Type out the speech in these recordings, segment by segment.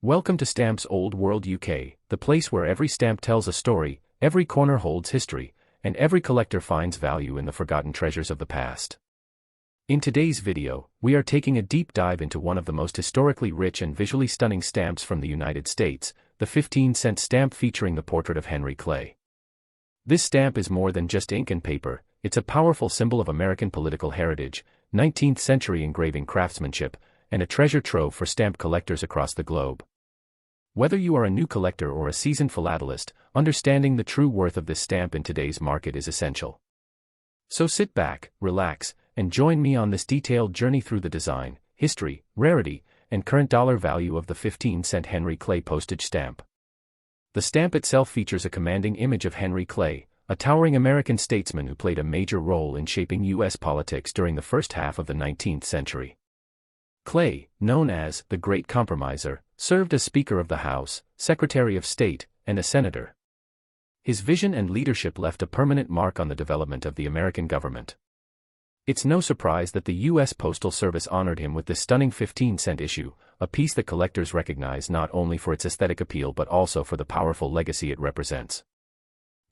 Welcome to Stamps Old World UK, the place where every stamp tells a story, every corner holds history, and every collector finds value in the forgotten treasures of the past. In today's video, we are taking a deep dive into one of the most historically rich and visually stunning stamps from the United States, the 15-cent stamp featuring the portrait of Henry Clay. This stamp is more than just ink and paper, it's a powerful symbol of American political heritage, 19th-century engraving craftsmanship, and a treasure trove for stamp collectors across the globe. Whether you are a new collector or a seasoned philatelist, understanding the true worth of this stamp in today's market is essential. So sit back, relax, and join me on this detailed journey through the design, history, rarity, and current dollar value of the 15-cent Henry Clay postage stamp. The stamp itself features a commanding image of Henry Clay, a towering American statesman who played a major role in shaping U.S. politics during the first half of the 19th century. Clay, known as the Great Compromiser, served as Speaker of the House, Secretary of State, and a senator. His vision and leadership left a permanent mark on the development of the American government. It's no surprise that the U.S. Postal Service honored him with this stunning 15-cent issue, a piece that collectors recognize not only for its aesthetic appeal but also for the powerful legacy it represents.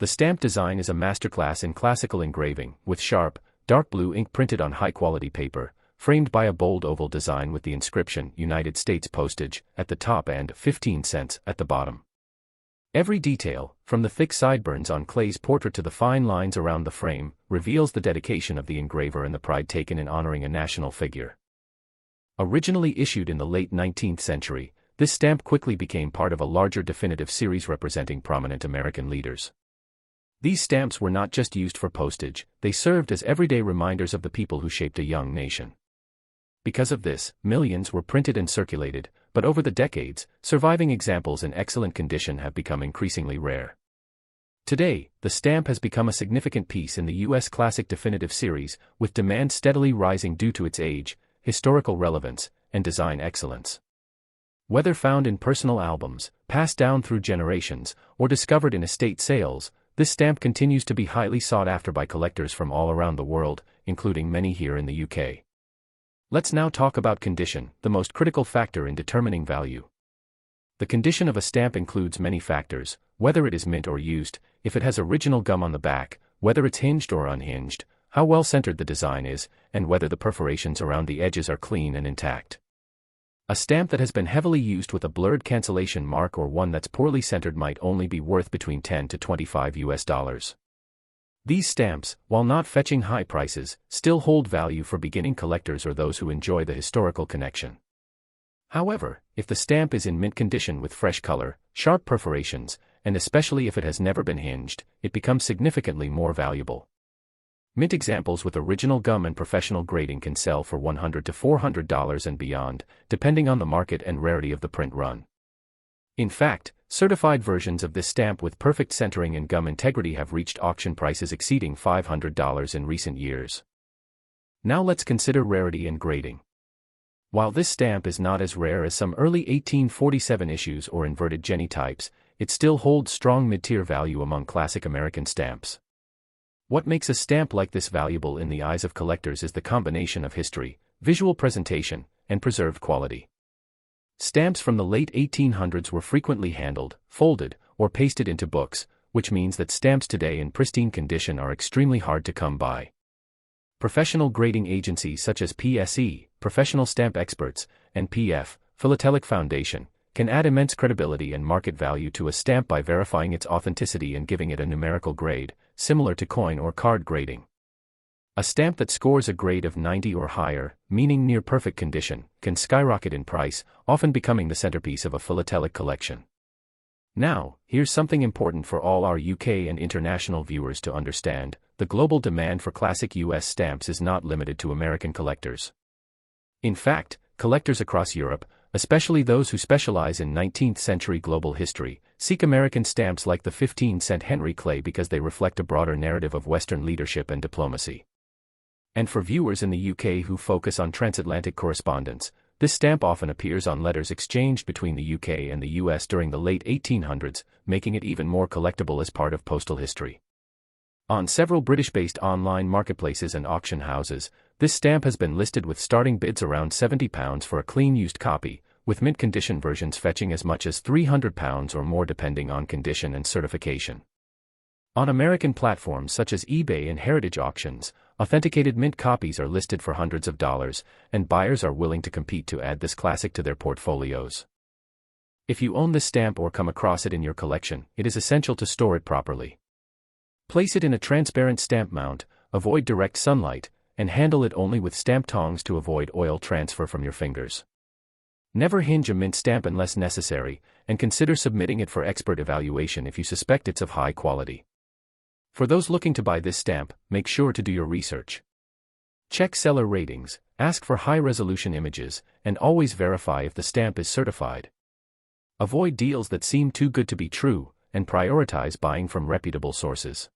The stamp design is a masterclass in classical engraving, with sharp, dark blue ink printed on high-quality paper, framed by a bold oval design with the inscription United States Postage at the top and 15 cents at the bottom. Every detail, from the thick sideburns on Clay's portrait to the fine lines around the frame, reveals the dedication of the engraver and the pride taken in honoring a national figure. Originally issued in the late 19th century, this stamp quickly became part of a larger definitive series representing prominent American leaders. These stamps were not just used for postage, they served as everyday reminders of the people who shaped a young nation. Because of this, millions were printed and circulated, but over the decades, surviving examples in excellent condition have become increasingly rare. Today, the stamp has become a significant piece in the U.S. Classic Definitive Series, with demand steadily rising due to its age, historical relevance, and design excellence. Whether found in personal albums, passed down through generations, or discovered in estate sales, this stamp continues to be highly sought after by collectors from all around the world, including many here in the UK. Let's now talk about condition, the most critical factor in determining value. The condition of a stamp includes many factors, whether it is mint or used, if it has original gum on the back, whether it's hinged or unhinged, how well centered the design is, and whether the perforations around the edges are clean and intact. A stamp that has been heavily used with a blurred cancellation mark or one that's poorly centered might only be worth between $10 to $25. These stamps, while not fetching high prices, still hold value for beginning collectors or those who enjoy the historical connection. However, if the stamp is in mint condition with fresh color, sharp perforations, and especially if it has never been hinged, it becomes significantly more valuable. Mint examples with original gum and professional grading can sell for $100 to $400 and beyond, depending on the market and rarity of the print run. In fact, certified versions of this stamp with perfect centering and gum integrity have reached auction prices exceeding $500 in recent years. Now let's consider rarity and grading. While this stamp is not as rare as some early 1847 issues or inverted Jenny types, it still holds strong mid-tier value among classic American stamps. What makes a stamp like this valuable in the eyes of collectors is the combination of history, visual presentation, and preserved quality. Stamps from the late 1800s were frequently handled, folded, or pasted into books, which means that stamps today in pristine condition are extremely hard to come by. Professional grading agencies such as PSE, Professional Stamp Experts, and PF, Philatelic Foundation, can add immense credibility and market value to a stamp by verifying its authenticity and giving it a numerical grade, similar to coin or card grading. A stamp that scores a grade of 90 or higher, meaning near perfect condition, can skyrocket in price, often becoming the centerpiece of a philatelic collection. Now, here's something important for all our UK and international viewers to understand: the global demand for classic US stamps is not limited to American collectors. In fact, collectors across Europe, especially those who specialize in 19th-century global history, seek American stamps like the 15-cent Henry Clay because they reflect a broader narrative of Western leadership and diplomacy. And for viewers in the UK who focus on transatlantic correspondence, this stamp often appears on letters exchanged between the UK and the US during the late 1800s, making it even more collectible as part of postal history. On several British-based online marketplaces and auction houses, this stamp has been listed with starting bids around £70 for a clean used copy, with mint condition versions fetching as much as £300 or more depending on condition and certification. On American platforms such as eBay and heritage auctions, authenticated mint copies are listed for hundreds of dollars, and buyers are willing to compete to add this classic to their portfolios. If you own this stamp or come across it in your collection, it is essential to store it properly. Place it in a transparent stamp mount, avoid direct sunlight, and handle it only with stamp tongs to avoid oil transfer from your fingers. Never hinge a mint stamp unless necessary, and consider submitting it for expert evaluation if you suspect it's of high quality. For those looking to buy this stamp, make sure to do your research. Check seller ratings, ask for high-resolution images, and always verify if the stamp is certified. Avoid deals that seem too good to be true, and prioritize buying from reputable sources.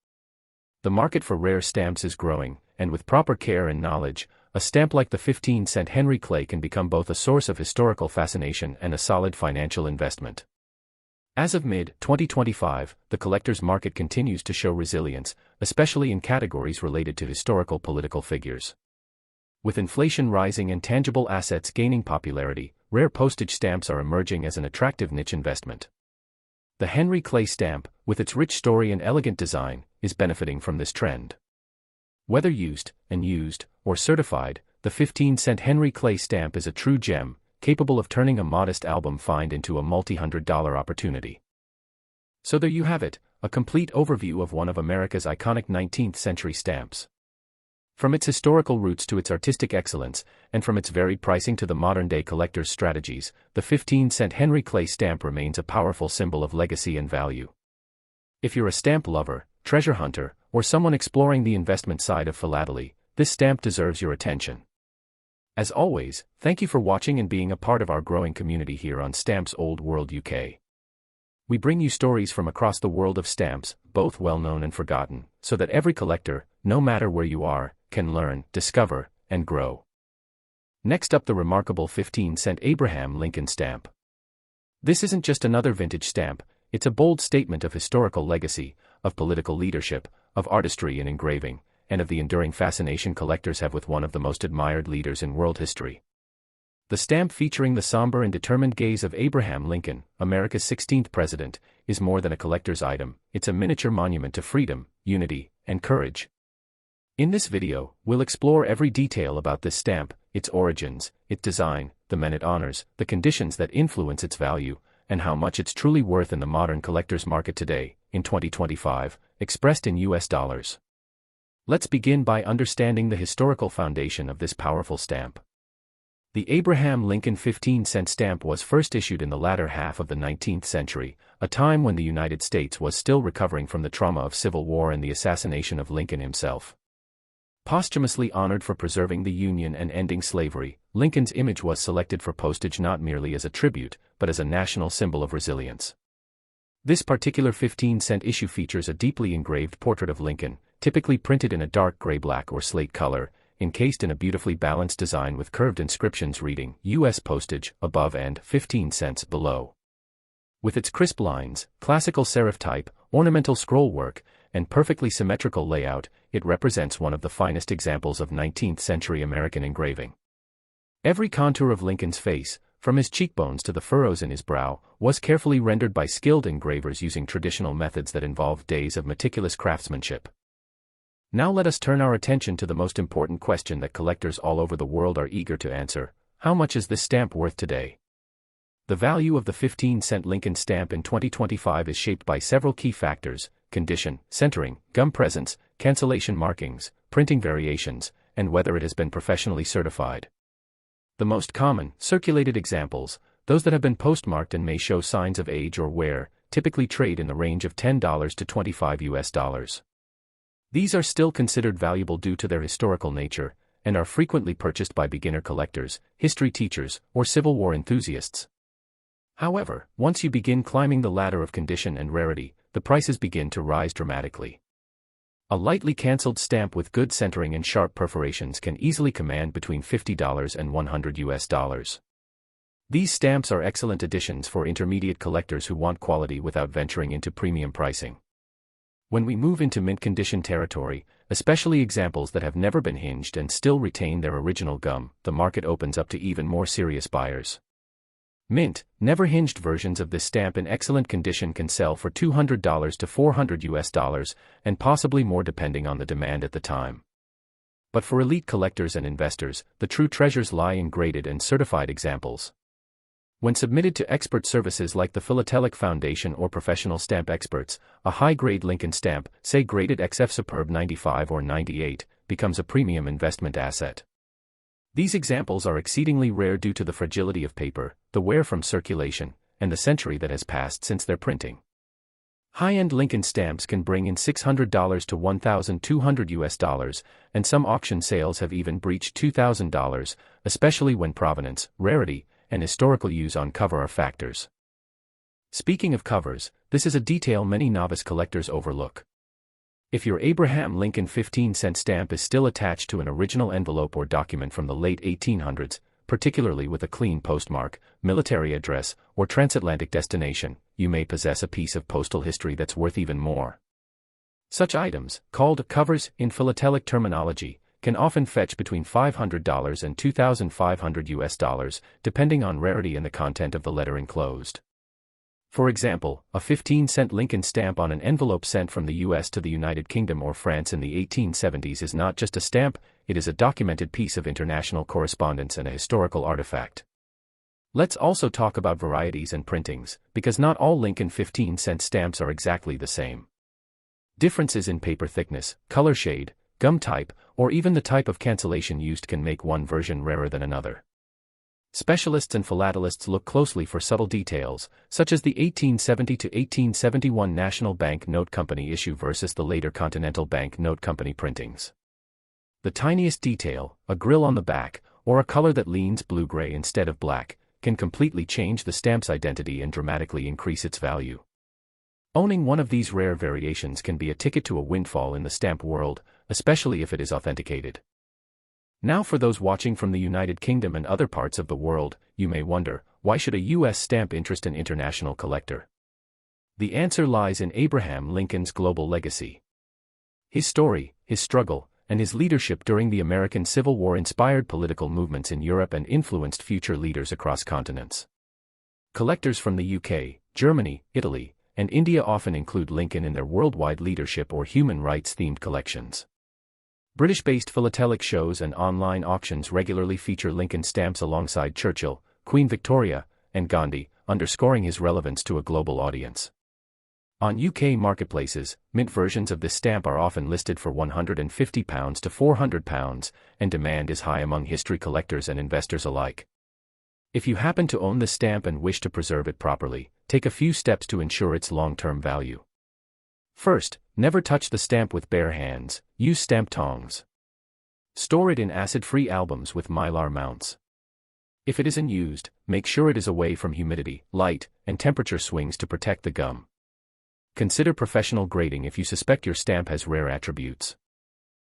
The market for rare stamps is growing, and with proper care and knowledge, a stamp like the 15-cent Henry Clay can become both a source of historical fascination and a solid financial investment. As of mid-2025, the collector's market continues to show resilience, especially in categories related to historical political figures. With inflation rising and tangible assets gaining popularity, rare postage stamps are emerging as an attractive niche investment. The Henry Clay stamp, with its rich story and elegant design, is benefiting from this trend. Whether used, unused, or certified, the 15-cent Henry Clay stamp is a true gem, capable of turning a modest album find into a multi-hundred-dollar opportunity. So there you have it, a complete overview of one of America's iconic 19th-century stamps. From its historical roots to its artistic excellence, and from its varied pricing to the modern-day collector's strategies, the 15-cent Henry Clay stamp remains a powerful symbol of legacy and value. If you're a stamp lover, treasure hunter, or someone exploring the investment side of philately, this stamp deserves your attention. As always, thank you for watching and being a part of our growing community here on Stamps Old World UK. We bring you stories from across the world of stamps, both well-known and forgotten, so that every collector, no matter where you are, can learn, discover, and grow. Next up, the remarkable 15-cent Abraham Lincoln stamp. This isn't just another vintage stamp, it's a bold statement of historical legacy, of political leadership, of artistry in engraving, and of the enduring fascination collectors have with one of the most admired leaders in world history. The stamp, featuring the somber and determined gaze of Abraham Lincoln, America's 16th president, is more than a collector's item, it's a miniature monument to freedom, unity, and courage. In this video, we'll explore every detail about this stamp, its origins, its design, the men it honors, the conditions that influence its value, and how much it's truly worth in the modern collector's market today, in 2025, expressed in US dollars. Let's begin by understanding the historical foundation of this powerful stamp. The Abraham Lincoln 15-cent stamp was first issued in the latter half of the 19th century, a time when the United States was still recovering from the trauma of Civil War and the assassination of Lincoln himself. Posthumously honored for preserving the Union and ending slavery, Lincoln's image was selected for postage not merely as a tribute, but as a national symbol of resilience. This particular 15-cent issue features a deeply engraved portrait of Lincoln, typically printed in a dark gray-black or slate color, encased in a beautifully balanced design with curved inscriptions reading U.S. postage above and 15 cents below. With its crisp lines, classical serif type, ornamental scrollwork, and perfectly symmetrical layout, it represents one of the finest examples of 19th-century American engraving. Every contour of Lincoln's face, from his cheekbones to the furrows in his brow, was carefully rendered by skilled engravers using traditional methods that involved days of meticulous craftsmanship. Now let us turn our attention to the most important question that collectors all over the world are eager to answer: how much is this stamp worth today? The value of the 15-cent Lincoln stamp in 2025 is shaped by several key factors: condition, centering, gum presence, cancellation markings, printing variations, and whether it has been professionally certified. The most common, circulated examples, those that have been postmarked and may show signs of age or wear, typically trade in the range of $10 to $25. These are still considered valuable due to their historical nature, and are frequently purchased by beginner collectors, history teachers, or Civil War enthusiasts. However, once you begin climbing the ladder of condition and rarity, the prices begin to rise dramatically. A lightly cancelled stamp with good centering and sharp perforations can easily command between $50 and $100. These stamps are excellent additions for intermediate collectors who want quality without venturing into premium pricing. When we move into mint condition territory, especially examples that have never been hinged and still retain their original gum, the market opens up to even more serious buyers. Mint, never-hinged versions of this stamp in excellent condition can sell for $200 to $400 and possibly more depending on the demand at the time. But for elite collectors and investors, the true treasures lie in graded and certified examples. When submitted to expert services like the Philatelic Foundation or professional stamp experts, a high-grade Lincoln stamp, say graded XF Superb 95 or 98, becomes a premium investment asset. These examples are exceedingly rare due to the fragility of paper, the wear from circulation, and the century that has passed since their printing. High-end Lincoln stamps can bring in $600 to $1,200, and some auction sales have even breached $2,000, especially when provenance, rarity, and historical use on cover are factors. Speaking of covers, this is a detail many novice collectors overlook. If your Abraham Lincoln 15-cent stamp is still attached to an original envelope or document from the late 1800s, particularly with a clean postmark, military address, or transatlantic destination, you may possess a piece of postal history that's worth even more. Such items, called covers in philatelic terminology, can often fetch between $500 and $2,500, depending on rarity and the content of the letter enclosed. For example, a 15-cent Lincoln stamp on an envelope sent from the US to the United Kingdom or France in the 1870s is not just a stamp, it is a documented piece of international correspondence and a historical artifact. Let's also talk about varieties and printings, because not all Lincoln 15-cent stamps are exactly the same. Differences in paper thickness, color shade, gum type, or even the type of cancellation used can make one version rarer than another. Specialists and philatelists look closely for subtle details, such as the 1870 to 1871 National Bank Note Company issue versus the later Continental Bank Note Company printings. The tiniest detail, a grill on the back, or a color that leans blue-gray instead of black, can completely change the stamp's identity and dramatically increase its value. Owning one of these rare variations can be a ticket to a windfall in the stamp world, especially if it is authenticated. Now for those watching from the United Kingdom and other parts of the world, you may wonder, why should a U.S. stamp interest an international collector? The answer lies in Abraham Lincoln's global legacy. His story, his struggle, and his leadership during the American Civil War inspired political movements in Europe and influenced future leaders across continents. Collectors from the UK, Germany, Italy, and India often include Lincoln in their worldwide leadership or human rights-themed collections. British-based philatelic shows and online auctions regularly feature Lincoln stamps alongside Churchill, Queen Victoria, and Gandhi, underscoring his relevance to a global audience. On UK marketplaces, mint versions of this stamp are often listed for £150 to £400, and demand is high among history collectors and investors alike. If you happen to own this stamp and wish to preserve it properly, take a few steps to ensure its long-term value. First, never touch the stamp with bare hands, use stamp tongs. Store it in acid-free albums with mylar mounts. If it is unused, make sure it is away from humidity, light, and temperature swings to protect the gum. Consider professional grading if you suspect your stamp has rare attributes.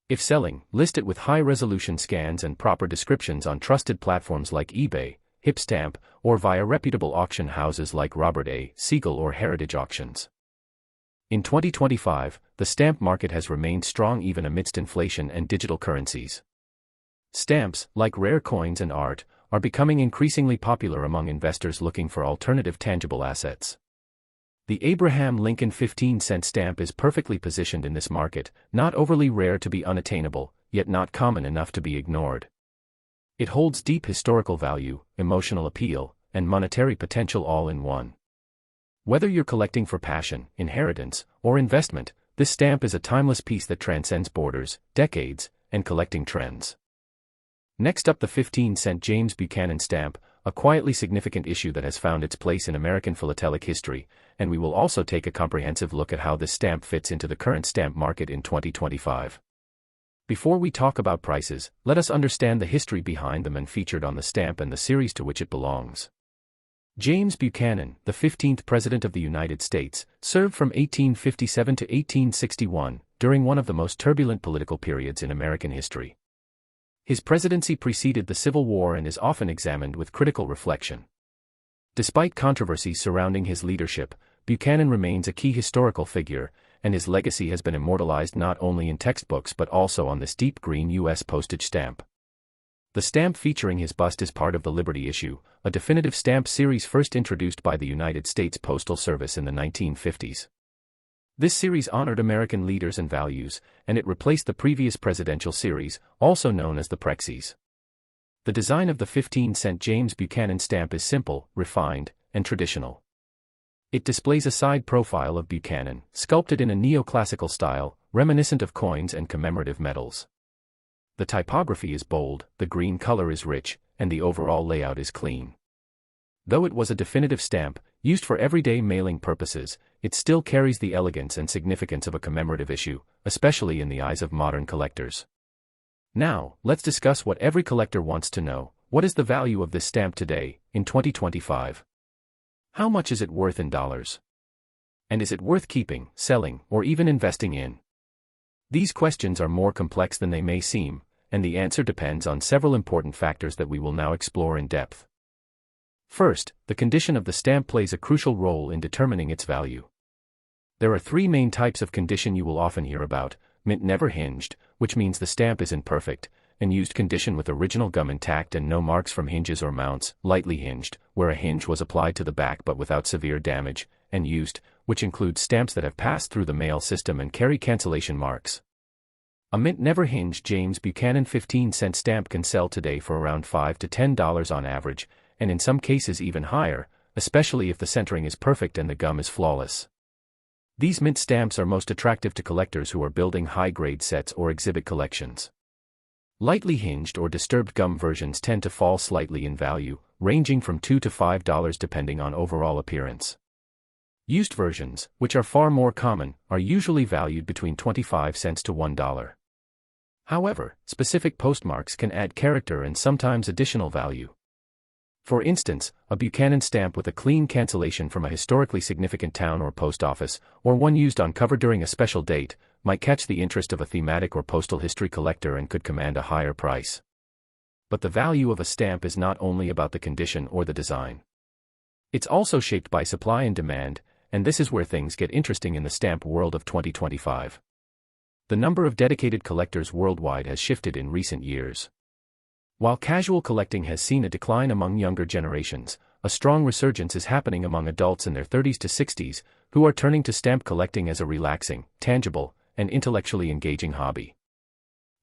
If selling, list it with high-resolution scans and proper descriptions on trusted platforms like eBay, Hipstamp, or via reputable auction houses like Robert A. Siegel or Heritage Auctions. In 2025, the stamp market has remained strong even amidst inflation and digital currencies. Stamps, like rare coins and art, are becoming increasingly popular among investors looking for alternative tangible assets. The Abraham Lincoln 15-cent stamp is perfectly positioned in this market, not overly rare to be unattainable, yet not common enough to be ignored. It holds deep historical value, emotional appeal, and monetary potential all in one. Whether you're collecting for passion, inheritance, or investment, this stamp is a timeless piece that transcends borders, decades, and collecting trends. Next up, the 15-cent James Buchanan stamp, a quietly significant issue that has found its place in American philatelic history, and we will also take a comprehensive look at how this stamp fits into the current stamp market in 2025. Before we talk about prices, let us understand the history behind the man featured on the stamp and the series to which it belongs. James Buchanan, the 15th President of the United States, served from 1857 to 1861, during one of the most turbulent political periods in American history. His presidency preceded the Civil War and is often examined with critical reflection. Despite controversies surrounding his leadership, Buchanan remains a key historical figure, and his legacy has been immortalized not only in textbooks but also on this deep green U.S. postage stamp. The stamp featuring his bust is part of the Liberty issue, a definitive stamp series first introduced by the United States Postal Service in the 1950s. This series honored American leaders and values, and it replaced the previous presidential series, also known as the Prexies. The design of the 15-cent James Buchanan stamp is simple, refined, and traditional. It displays a side profile of Buchanan, sculpted in a neoclassical style, reminiscent of coins and commemorative medals. The typography is bold, the green color is rich, and the overall layout is clean. Though it was a definitive stamp, used for everyday mailing purposes, it still carries the elegance and significance of a commemorative issue, especially in the eyes of modern collectors. Now, let's discuss what every collector wants to know. What is the value of this stamp today, in 2025? How much is it worth in dollars? And is it worth keeping, selling, or even investing in? These questions are more complex than they may seem, and the answer depends on several important factors that we will now explore in depth. First, the condition of the stamp plays a crucial role in determining its value. There are three main types of condition you will often hear about: mint never hinged, which means the stamp is in perfect and used condition with original gum intact and no marks from hinges or mounts; lightly hinged, where a hinge was applied to the back but without severe damage; and used, which includes stamps that have passed through the mail system and carry cancellation marks. A mint never hinged James Buchanan 15-cent stamp can sell today for around $5 to $10 on average, and in some cases even higher, especially if the centering is perfect and the gum is flawless. These mint stamps are most attractive to collectors who are building high-grade sets or exhibit collections. Lightly hinged or disturbed gum versions tend to fall slightly in value, ranging from $2 to $5 depending on overall appearance. Used versions, which are far more common, are usually valued between 25 cents to $1. However, specific postmarks can add character and sometimes additional value. For instance, a Buchanan stamp with a clean cancellation from a historically significant town or post office, or one used on cover during a special date, might catch the interest of a thematic or postal history collector and could command a higher price. But the value of a stamp is not only about the condition or the design. It's also shaped by supply and demand, and this is where things get interesting in the stamp world of 2025. The number of dedicated collectors worldwide has shifted in recent years. While casual collecting has seen a decline among younger generations, a strong resurgence is happening among adults in their 30s to 60s, who are turning to stamp collecting as a relaxing, tangible, and intellectually engaging hobby.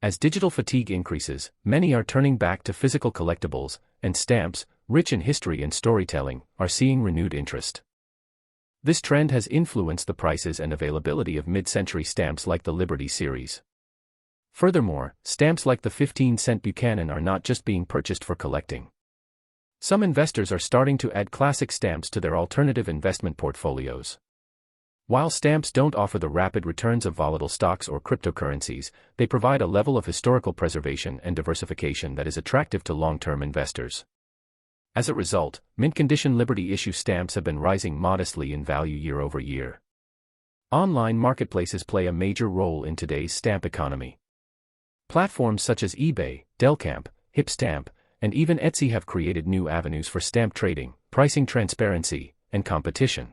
As digital fatigue increases, many are turning back to physical collectibles, and stamps, rich in history and storytelling, are seeing renewed interest. This trend has influenced the prices and availability of mid-century stamps like the Liberty series. Furthermore, stamps like the 15-cent Buchanan are not just being purchased for collecting. Some investors are starting to add classic stamps to their alternative investment portfolios. While stamps don't offer the rapid returns of volatile stocks or cryptocurrencies, they provide a level of historical preservation and diversification that is attractive to long-term investors. As a result, mint-condition Liberty issue stamps have been rising modestly in value year over year. Online marketplaces play a major role in today's stamp economy. Platforms such as eBay, Delcamp, Hipstamp, and even Etsy have created new avenues for stamp trading, pricing transparency, and competition.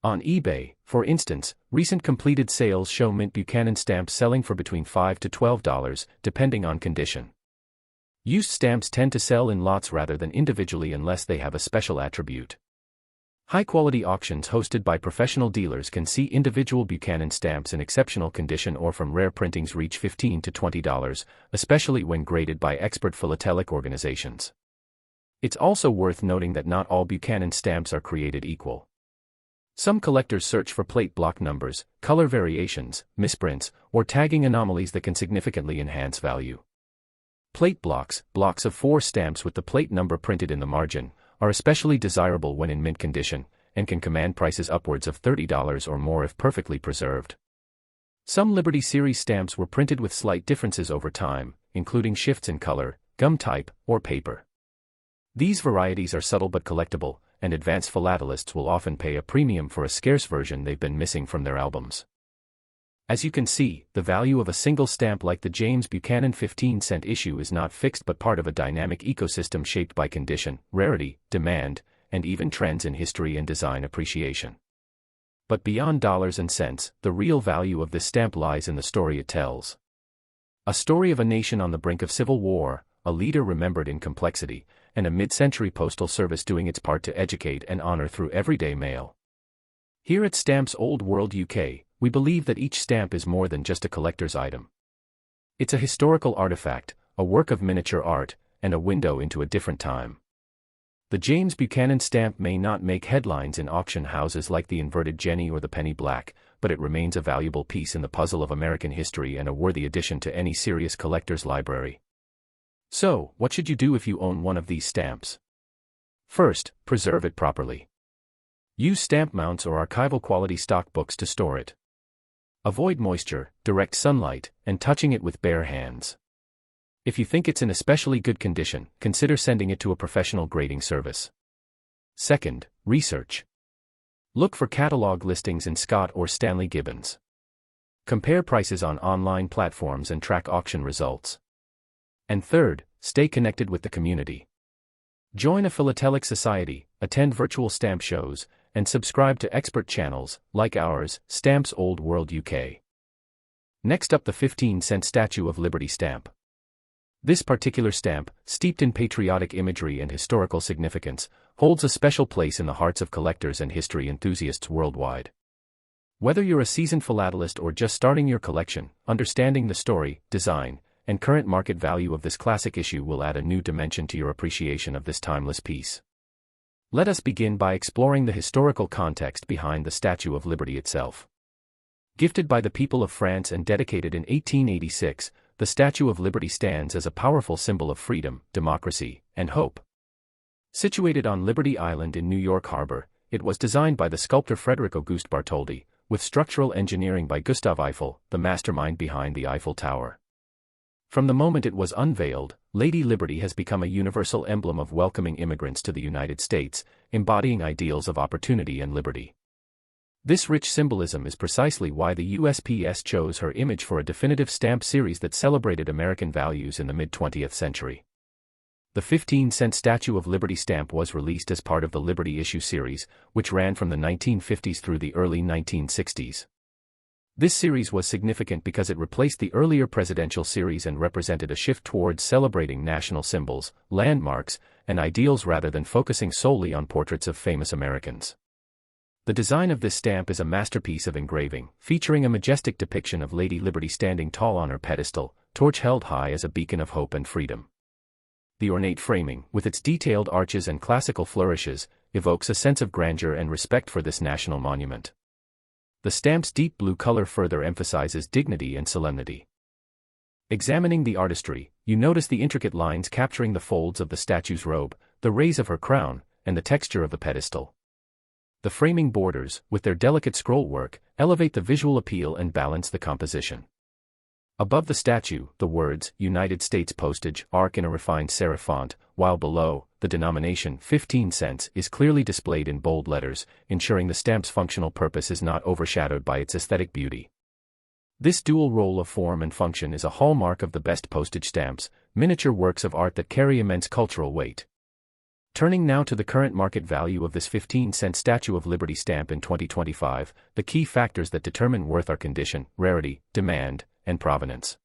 On eBay, for instance, recent completed sales show mint Buchanan stamps selling for between $5 to $12, depending on condition. Used stamps tend to sell in lots rather than individually unless they have a special attribute. High-quality auctions hosted by professional dealers can see individual Buchanan stamps in exceptional condition or from rare printings reach $15 to $20, especially when graded by expert philatelic organizations. It's also worth noting that not all Buchanan stamps are created equal. Some collectors search for plate block numbers, color variations, misprints, or tagging anomalies that can significantly enhance value. Plate blocks, blocks of 4 stamps with the plate number printed in the margin, are especially desirable when in mint condition, and can command prices upwards of $30 or more if perfectly preserved. Some Liberty series stamps were printed with slight differences over time, including shifts in color, gum type, or paper. These varieties are subtle but collectible, and advanced philatelists will often pay a premium for a scarce version they've been missing from their albums. As you can see, the value of a single stamp like the James Buchanan 15-cent issue is not fixed but part of a dynamic ecosystem shaped by condition, rarity, demand, and even trends in history and design appreciation. But beyond dollars and cents, the real value of this stamp lies in the story it tells. A story of a nation on the brink of civil war, a leader remembered in complexity, and a mid-century postal service doing its part to educate and honor through everyday mail. Here at Stamps Old World UK, we believe that each stamp is more than just a collector's item. It's a historical artifact, a work of miniature art, and a window into a different time. The James Buchanan stamp may not make headlines in auction houses like the inverted Jenny or the penny black, but it remains a valuable piece in the puzzle of American history and a worthy addition to any serious collector's library. So, what should you do if you own one of these stamps? First, preserve it properly. Use stamp mounts or archival quality stock books to store it. Avoid moisture, direct sunlight, and touching it with bare hands. If you think it's in especially good condition, consider sending it to a professional grading service. Second, research. Look for catalog listings in Scott or Stanley Gibbons. Compare prices on online platforms and track auction results. And third, stay connected with the community. Join a philatelic society, attend virtual stamp shows, and subscribe to expert channels, like ours, Stamps Old World UK. Next up, the 15-cent Statue of Liberty stamp. This particular stamp, steeped in patriotic imagery and historical significance, holds a special place in the hearts of collectors and history enthusiasts worldwide. Whether you're a seasoned philatelist or just starting your collection, understanding the story, design, and current market value of this classic issue will add a new dimension to your appreciation of this timeless piece. Let us begin by exploring the historical context behind the Statue of Liberty itself. Gifted by the people of France and dedicated in 1886, the Statue of Liberty stands as a powerful symbol of freedom, democracy, and hope. Situated on Liberty Island in New York Harbor, it was designed by the sculptor Frederick Auguste Bartholdi, with structural engineering by Gustave Eiffel, the mastermind behind the Eiffel Tower. From the moment it was unveiled, Lady Liberty has become a universal emblem of welcoming immigrants to the United States, embodying ideals of opportunity and liberty. This rich symbolism is precisely why the USPS chose her image for a definitive stamp series that celebrated American values in the mid-20th century. The 15-cent Statue of Liberty stamp was released as part of the Liberty Issue series, which ran from the 1950s through the early 1960s. This series was significant because it replaced the earlier presidential series and represented a shift towards celebrating national symbols, landmarks, and ideals rather than focusing solely on portraits of famous Americans. The design of this stamp is a masterpiece of engraving, featuring a majestic depiction of Lady Liberty standing tall on her pedestal, torch held high as a beacon of hope and freedom. The ornate framing, with its detailed arches and classical flourishes, evokes a sense of grandeur and respect for this national monument. The stamp's deep blue color further emphasizes dignity and solemnity. Examining the artistry, you notice the intricate lines capturing the folds of the statue's robe, the rays of her crown, and the texture of the pedestal. The framing borders, with their delicate scrollwork, elevate the visual appeal and balance the composition. Above the statue, the words, United States Postage, arc in a refined serif font, while below, the denomination, 15 cents, is clearly displayed in bold letters, ensuring the stamp's functional purpose is not overshadowed by its aesthetic beauty. This dual role of form and function is a hallmark of the best postage stamps, miniature works of art that carry immense cultural weight. Turning now to the current market value of this 15-cent Statue of Liberty stamp in 2025, the key factors that determine worth are condition, rarity, demand, and provenance.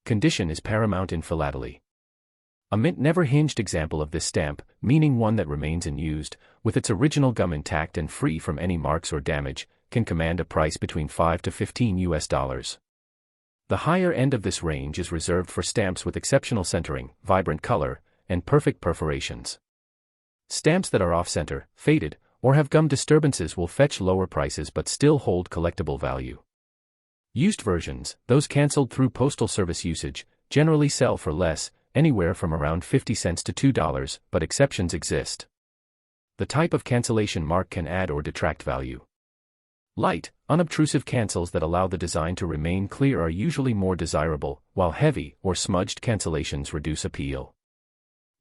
Condition is paramount in philately. A mint-never-hinged example of this stamp, meaning one that remains unused, with its original gum intact and free from any marks or damage, can command a price between $5 to $15. The higher end of this range is reserved for stamps with exceptional centering, vibrant color, and perfect perforations. Stamps that are off-center, faded, or have gum disturbances will fetch lower prices but still hold collectible value. Used versions, those cancelled through postal service usage, generally sell for less, anywhere from around 50 cents to $2, but exceptions exist. The type of cancellation mark can add or detract value. Light, unobtrusive cancels that allow the design to remain clear are usually more desirable, while heavy or smudged cancellations reduce appeal.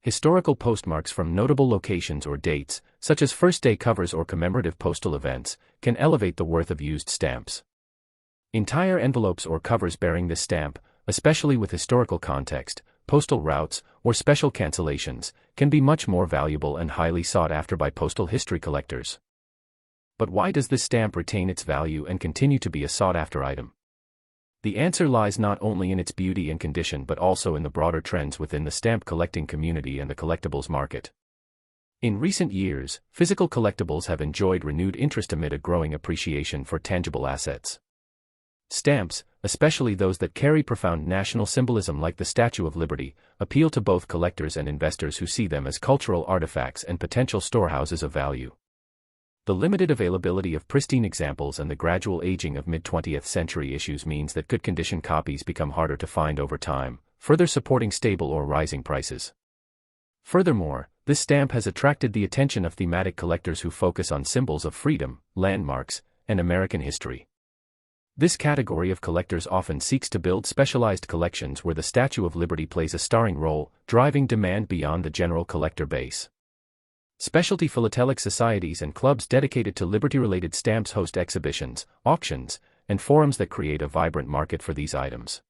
Historical postmarks from notable locations or dates, such as first-day covers or commemorative postal events, can elevate the worth of used stamps. Entire envelopes or covers bearing this stamp, especially with historical context, postal routes, or special cancellations, can be much more valuable and highly sought after by postal history collectors. But why does this stamp retain its value and continue to be a sought-after item? The answer lies not only in its beauty and condition but also in the broader trends within the stamp collecting community and the collectibles market. In recent years, physical collectibles have enjoyed renewed interest amid a growing appreciation for tangible assets. Stamps, especially those that carry profound national symbolism like the Statue of Liberty, appeal to both collectors and investors who see them as cultural artifacts and potential storehouses of value. The limited availability of pristine examples and the gradual aging of mid-20th century issues means that good condition copies become harder to find over time, further supporting stable or rising prices. Furthermore, this stamp has attracted the attention of thematic collectors who focus on symbols of freedom, landmarks, and American history. This category of collectors often seeks to build specialized collections where the Statue of Liberty plays a starring role, driving demand beyond the general collector base. Specialty philatelic societies and clubs dedicated to liberty-related stamps host exhibitions, auctions, and forums that create a vibrant market for these items.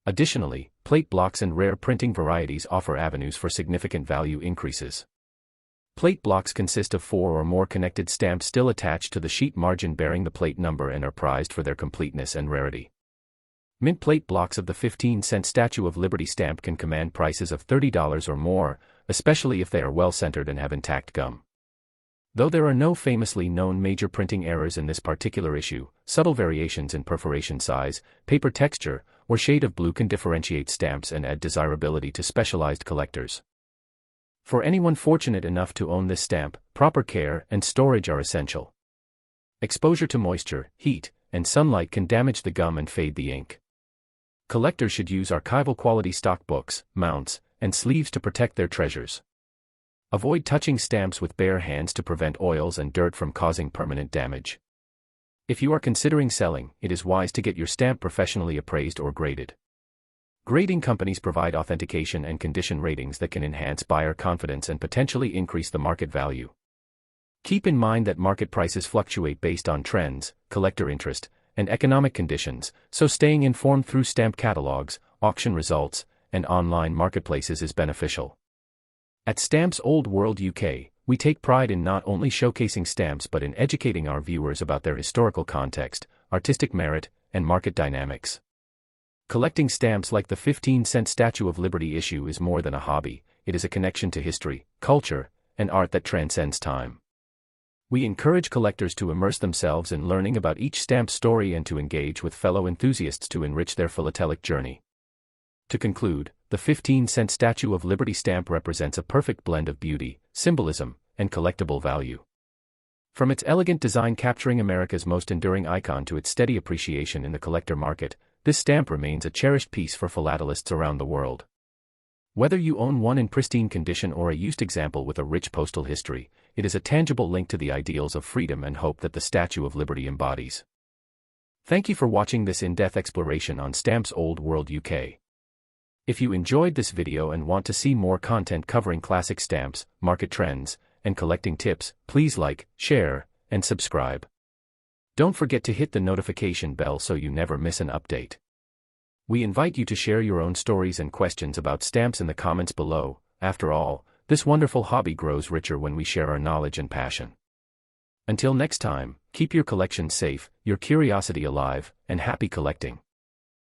Additionally, plate blocks and rare printing varieties offer avenues for significant value increases. Plate blocks consist of 4 or more connected stamps still attached to the sheet margin bearing the plate number and are prized for their completeness and rarity. Mint plate blocks of the 15-cent Statue of Liberty stamp can command prices of $30 or more, especially if they are well-centered and have intact gum. Though there are no famously known major printing errors in this particular issue, subtle variations in perforation size, paper texture, or shade of blue can differentiate stamps and add desirability to specialized collectors. For anyone fortunate enough to own this stamp, proper care and storage are essential. Exposure to moisture, heat, and sunlight can damage the gum and fade the ink. Collectors should use archival quality stock books, mounts, and sleeves to protect their treasures. Avoid touching stamps with bare hands to prevent oils and dirt from causing permanent damage. If you are considering selling, it is wise to get your stamp professionally appraised or graded. Grading companies provide authentication and condition ratings that can enhance buyer confidence and potentially increase the market value. Keep in mind that market prices fluctuate based on trends, collector interest, and economic conditions, so staying informed through stamp catalogs, auction results, and online marketplaces is beneficial. At Stamps Old World UK, we take pride in not only showcasing stamps but in educating our viewers about their historical context, artistic merit, and market dynamics. Collecting stamps like the 15-cent Statue of Liberty issue is more than a hobby, it is a connection to history, culture, and art that transcends time. We encourage collectors to immerse themselves in learning about each stamp story and to engage with fellow enthusiasts to enrich their philatelic journey. To conclude, the 15-cent Statue of Liberty stamp represents a perfect blend of beauty, symbolism, and collectible value. From its elegant design capturing America's most enduring icon to its steady appreciation in the collector market, this stamp remains a cherished piece for philatelists around the world. Whether you own one in pristine condition or a used example with a rich postal history, it is a tangible link to the ideals of freedom and hope that the Statue of Liberty embodies. Thank you for watching this in-depth exploration on Stamps Old World UK. If you enjoyed this video and want to see more content covering classic stamps, market trends, and collecting tips, please like, share, and subscribe. Don't forget to hit the notification bell so you never miss an update. We invite you to share your own stories and questions about stamps in the comments below. After all, this wonderful hobby grows richer when we share our knowledge and passion. Until next time, keep your collection safe, your curiosity alive, and happy collecting.